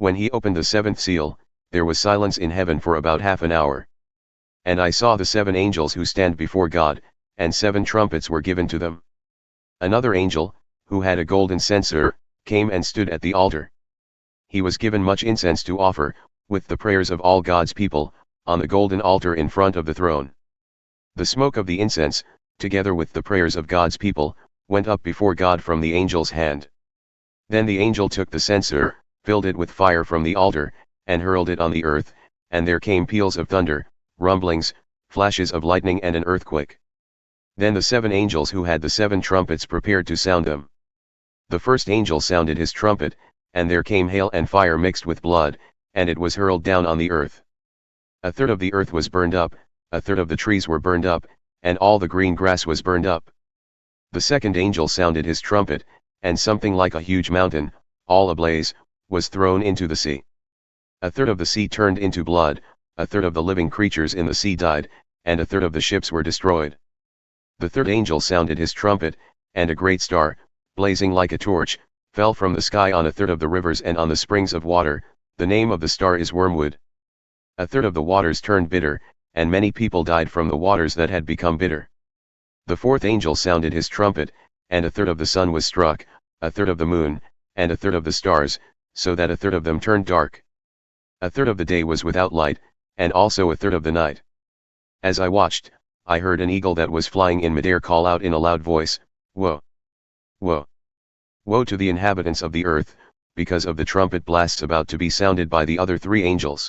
When he opened the seventh seal, there was silence in heaven for about half an hour. And I saw the 7 angels who stand before God, and 7 trumpets were given to them. Another angel, who had a golden censer, came and stood at the altar. He was given much incense to offer, with the prayers of all God's people, on the golden altar in front of the throne. The smoke of the incense, together with the prayers of God's people, went up before God from the angel's hand. Then the angel took the censer, filled it with fire from the altar, and hurled it on the earth, and there came peals of thunder, rumblings, flashes of lightning and an earthquake. Then the 7 angels who had the 7 trumpets prepared to sound them. The first angel sounded his trumpet, and there came hail and fire mixed with blood, and it was hurled down on the earth. A third of the earth was burned up, a third of the trees were burned up, and all the green grass was burned up. The second angel sounded his trumpet, and something like a huge mountain, all ablaze, was thrown into the sea. A third of the sea turned into blood, a third of the living creatures in the sea died, and a third of the ships were destroyed. The third angel sounded his trumpet, and a great star, blazing like a torch, fell from the sky on a third of the rivers and on the springs of water. The name of the star is Wormwood. A third of the waters turned bitter, and many people died from the waters that had become bitter. The fourth angel sounded his trumpet, and a third of the sun was struck, a third of the moon, and a third of the stars, so that a third of them turned dark. A third of the day was without light, and also a third of the night. As I watched, I heard an eagle that was flying in midair call out in a loud voice, "Woe! Woe! Woe to the inhabitants of the earth, because of the trumpet blasts about to be sounded by the other 3 angels."